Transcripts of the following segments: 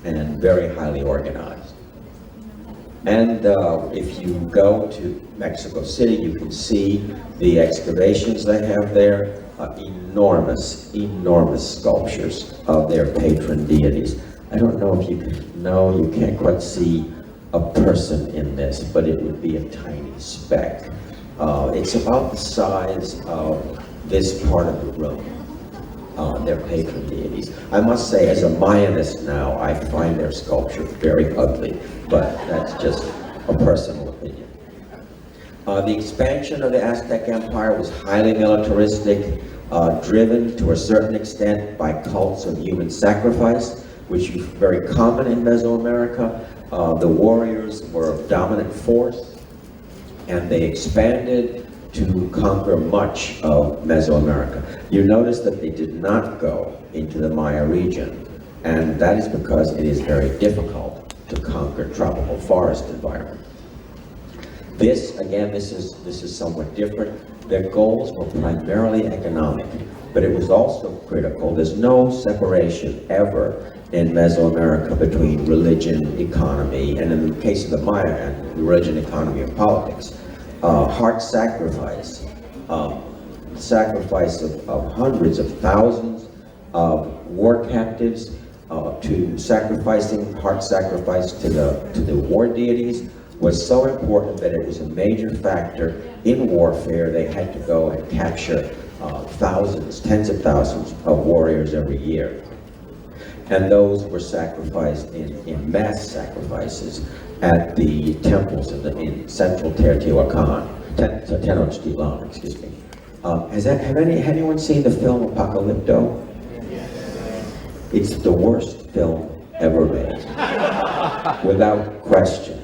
and very highly organized. And if you go to Mexico City, you can see the excavations they have there, enormous sculptures of their patron deities. I don't know if you can, no, you can't quite see a person in this, but it would be a tiny speck. It's about the size of this part of the room, their patron deities. I must say, as a Mayanist now, I find their sculpture very ugly, but that's just a personal opinion. The expansion of the Aztec Empire was highly militaristic, driven to a certain extent by cults of human sacrifice, which is very common in Mesoamerica. The warriors were a dominant force, and they expanded to conquer much of Mesoamerica. You notice that they did not go into the Maya region, and that is because it is very difficult to conquer tropical forest environment. This is somewhat different. Their goals were primarily economic, but it was also critical. There's no separation ever in Mesoamerica between religion, economy, and in the case of the Maya, and religion, economy, and politics. Heart sacrifice, sacrifice of hundreds of thousands of war captives, to sacrificing, heart sacrifice to the war deities was so important that it was a major factor in warfare. They had to go and capture thousands, tens of thousands of warriors every year. And those were sacrificed in mass sacrifices at the temples in central Tenochtitlan, excuse me. Has anyone seen the film Apocalypto? It's the worst film ever made, without question.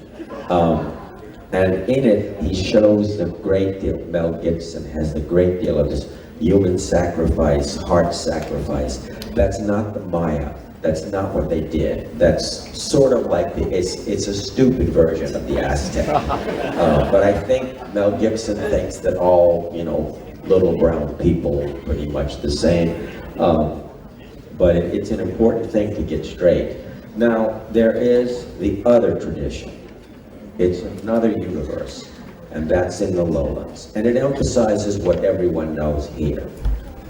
And in it, he shows the great deal, Mel Gibson has the great deal of this human sacrifice, heart sacrifice. That's not the Maya. That's not what they did. That's sort of like it's a stupid version of the Aztec. But I think Mel Gibson thinks that all, little brown people are pretty much the same. But it's an important thing to get straight. Now, there is the other tradition. It's another universe, and that's in the lowlands. And it emphasizes what everyone knows here.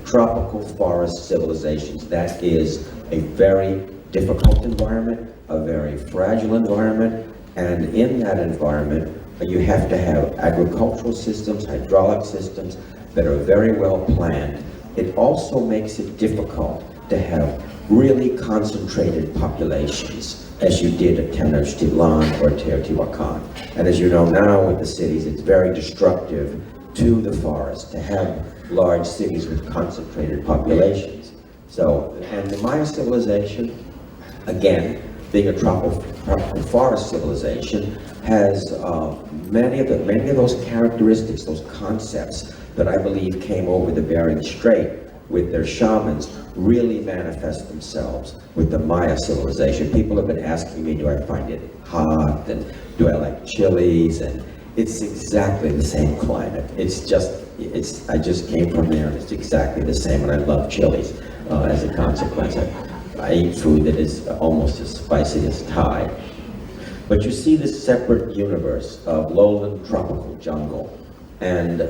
Tropical forest civilizations, that is a very difficult environment, a very fragile environment, and in that environment, you have to have agricultural systems, hydraulic systems that are very well planned. It also makes it difficult to have really concentrated populations, as you did at Tenochtitlan or Teotihuacan. And as you know now with the cities, it's very destructive to the forest to have large cities with concentrated populations. So, and the Maya civilization, again, being a tropical forest civilization, has many of those characteristics, those concepts that I believe came over the Bering Strait with their shamans really manifest themselves with the Maya civilization. People have been asking me, do I find it hot, and do I like chilies, and it's exactly the same climate. I just came from there, and it's exactly the same, and I love chilies as a consequence. I eat food that is almost as spicy as Thai. But you see this separate universe of lowland tropical jungle, and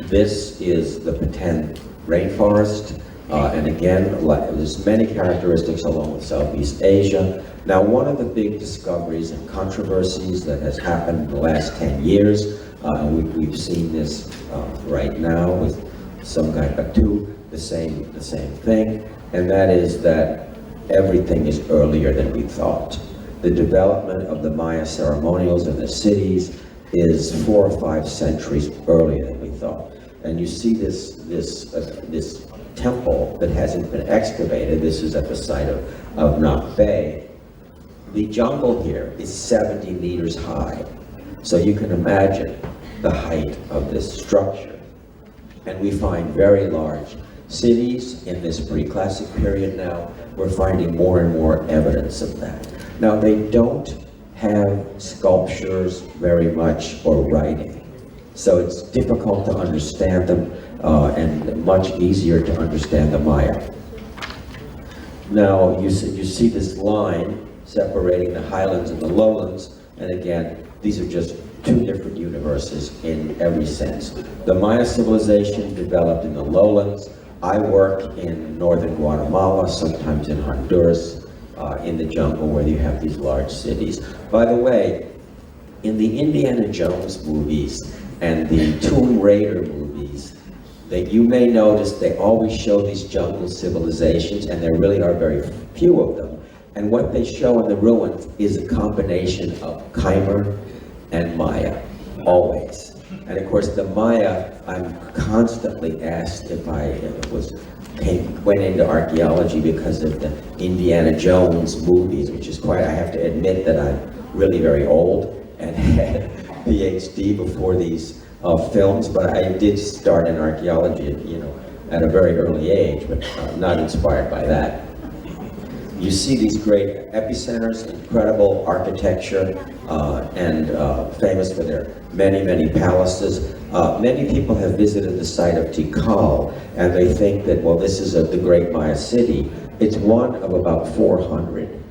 this is the Petani rainforest, and again, there's many characteristics along with Southeast Asia. Now, one of the big discoveries and controversies that has happened in the last 10 years, and we've seen this right now with Sungai Petani, the same thing, and that is that everything is earlier than we thought. The development of the Maya ceremonials in the cities is 4 or 5 centuries earlier than we thought. And you see this temple that hasn't been excavated. This is at the site of Nak Bay. The jungle here is 70 meters high. So you can imagine the height of this structure. And we find very large cities in this pre-classic period now. We're finding more and more evidence of that. Now, they don't have sculptures very much or writing. So it's difficult to understand them and much easier to understand the Maya. Now, you see this line separating the highlands and the lowlands, and again, these are just two different universes in every sense. The Maya civilization developed in the lowlands. I work in northern Guatemala, sometimes in Honduras, in the jungle where you have these large cities. By the way, in the Indiana Jones movies and the Tomb Raider movies, that you may notice they always show these jungle civilizations, and there really are very few of them. And what they show in the ruins is a combination of Khmer and Maya, always. And of course, the Maya, I'm constantly asked if I went into archaeology because of the Indiana Jones movies, which is quite, I have to admit that I'm really very old and had a PhD before these films, but I did start in archaeology, at a very early age, but not inspired by that. You see these great epicenters, incredible architecture, and famous for their many, many palaces. Many people have visited the site of Tikal, and they think that, well, this is the Great Maya City. It's one of about 400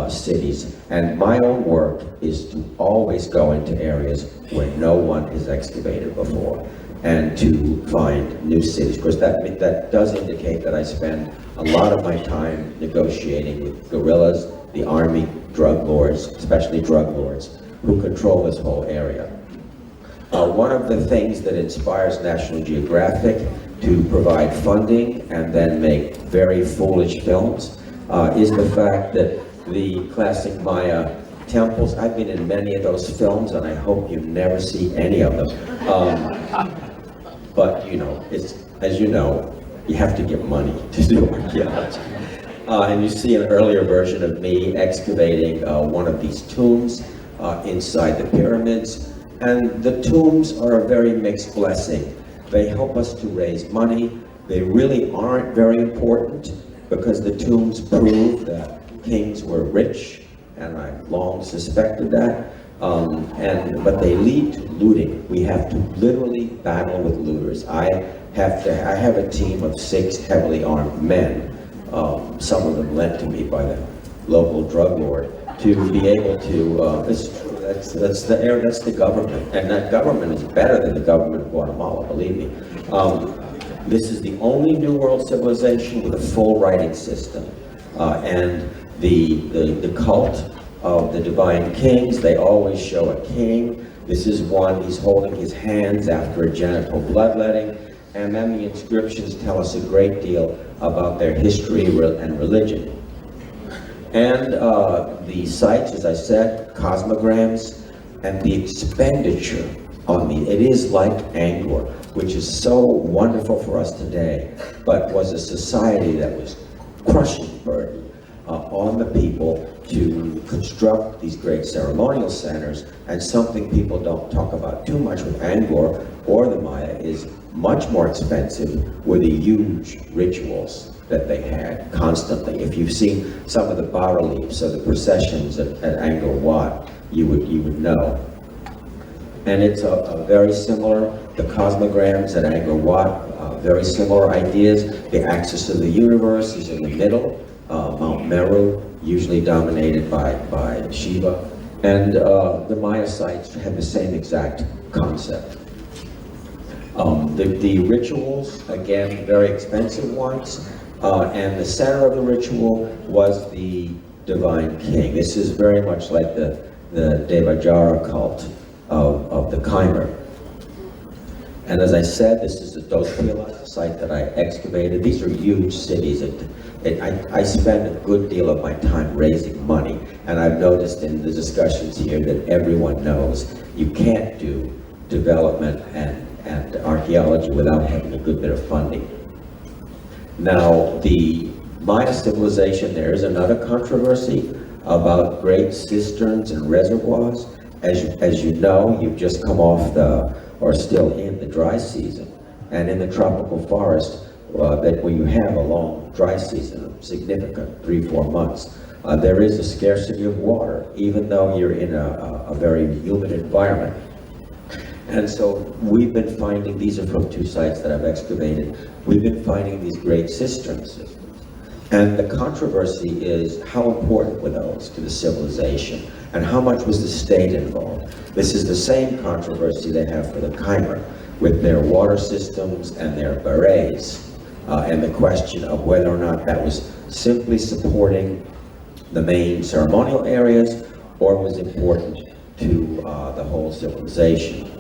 cities, and my own work is to always go into areas where no one has excavated before, and to find new cities. Of course, that does indicate that I spend a lot of my time negotiating with guerrillas, the army, drug lords, especially drug lords, who control this whole area. One of the things that inspires National Geographic to provide funding and then make very foolish films is the fact that the classic Maya temples, I've been in many of those films, and I hope you never see any of them. But it's, as you know, you have to give money to do archaeology. And you see an earlier version of me excavating one of these tombs inside the pyramids. And the tombs are a very mixed blessing. They help us to raise money. They really aren't very important because the tombs prove that kings were rich, and I long suspected that. But they lead to looting. We have to literally battle with looters. I have a team of 6 heavily armed men, some of them lent to me by the local drug lord, to be able to, that's the government, and that government is better than the government of Guatemala, believe me. This is the only New World civilization with a full writing system, and the cult of the divine kings, they always show a king. This is one, he's holding his hands after a genital bloodletting, and then the inscriptions tell us a great deal about their history and religion. And the sites, as I said, cosmograms, and the expenditure on it is like Angkor, which is so wonderful for us today, but was a society that was crushing burden on the people to construct these great ceremonial centers. And something people don't talk about too much with Angkor or the Maya is much more expensive were the huge rituals that they had constantly. If you've seen some of the bas-reliefs or the processions at Angkor Wat, you would know. And it's a very similar, the cosmograms at Angkor Wat, very similar ideas. The axis of the universe is in the middle, Mount Meru, usually dominated by Shiva. And the Maya sites have the same exact concept. The rituals, again, very expensive ones, and the center of the ritual was the divine king. This is very much like the Devajara cult of the Khmer. And as I said, this is the Dos Pilas, site that I excavated. These are huge cities. I spend a good deal of my time raising money, and I've noticed in the discussions here that everyone knows you can't do development and archaeology without having a good bit of funding. Now, the Maya civilization, there is another controversy about great cisterns and reservoirs. As you know, you've just come off or still in the dry season, and in the tropical forest, that when you have a long dry season, significant 3-4 months, there is a scarcity of water, even though you're in a very humid environment. And so we've been finding, these are from 2 sites that I've excavated, we've been finding these great cistern systems. And the controversy is how important were those to the civilization, and how much was the state involved? This is the same controversy they have for the Khmer, with their water systems and their berets, and the question of whether or not that was simply supporting the main ceremonial areas, or was important to the whole civilization.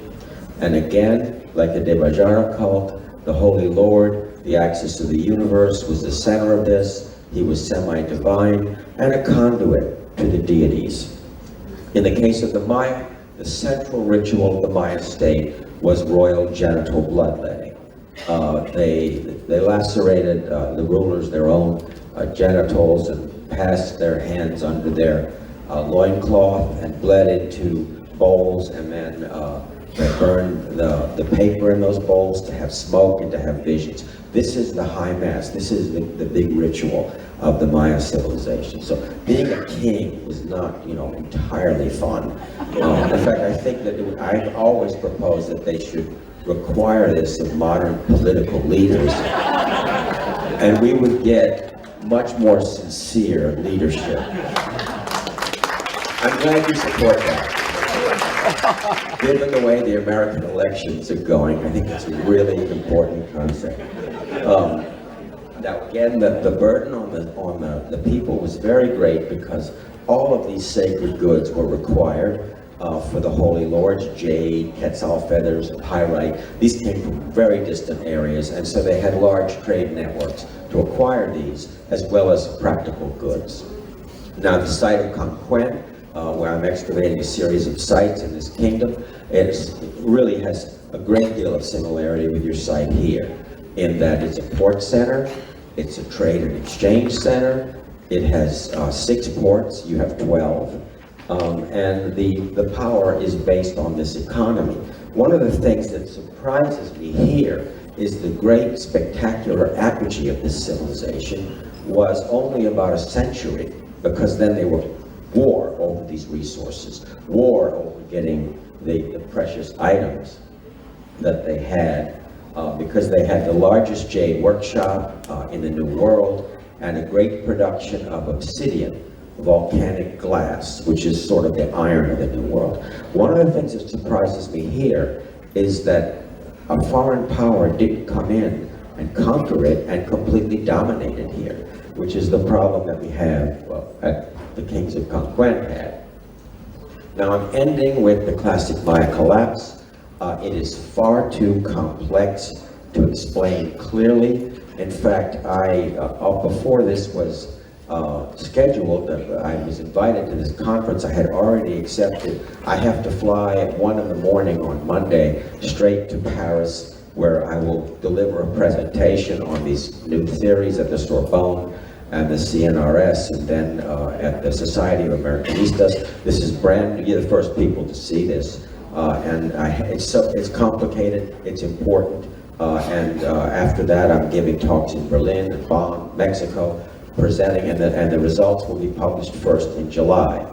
And again, like the Devajara cult, the Holy Lord, the axis of the universe, was the center of this. He was semi-divine and a conduit to the deities. In the case of the Maya, the central ritual of the Maya state was royal genital bloodletting. They lacerated the rulers, their own genitals, and passed their hands under their loincloth and bled into bowls, and then they burned the paper in those bowls to have smoke and to have visions. This is the high mass. This is the big ritual of the Maya civilization. So being a king was not, entirely fun. In fact, I think that I've always proposed that they should require this of modern political leaders, and we would get much more sincere leadership. I'm glad you support that. Given the way the American elections are going, I think it's a really important concept. Now again, the burden on the people was very great, because all of these sacred goods were required for the Holy Lords: jade, quetzal feathers, pyrite. These came from very distant areas, and so they had large trade networks to acquire these, as well as practical goods. Now the site of Conquent, where I'm excavating a series of sites in this kingdom, it really has a great deal of similarity with your site here, in that it's a port center, it's a trade and exchange center, it has 6 ports, you have 12, and the power is based on this economy. One of the things that surprises me here is the great spectacular apogee of this civilization was only about a century, because then they were war over these resources, war over getting the precious items that they had, because they had the largest jade workshop in the New World, and a great production of obsidian, volcanic glass, which is sort of the iron of the New World. One of the things that surprises me here is that a foreign power didn't come in and conquer it and completely dominate it here, which is the problem that we have at the kings of Conquent had. Now I'm ending with the classic Maya collapse. It is far too complex to explain clearly. In fact, before this was scheduled, I was invited to this conference. I had already accepted. I have to fly at 1 in the morning on Monday straight to Paris, where I will deliver a presentation on these new theories at the Sorbonne and the CNRS, and then at the Society of Americanistas. This is brand new. You're the first people to see this, and it's complicated. It's important, and after that, I'm giving talks in Berlin and Bonn, Mexico, presenting, and the results will be published first in July.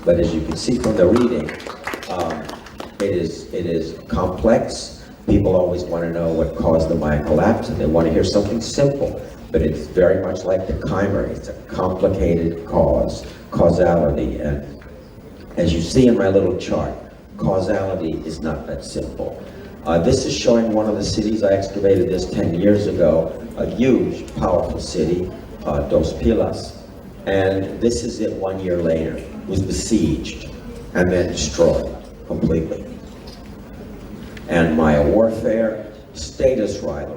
But as you can see from the reading, it is complex. People always want to know what caused the Maya collapse, and they want to hear something simple. But it's very much like the Khmer. It's a complicated causality. And as you see in my little chart, causality is not that simple. This is showing one of the cities. I excavated this 10 years ago, a huge, powerful city, Dos Pilas. And this is it 1 year later. It was besieged and then destroyed completely. And Maya warfare, status rivalry.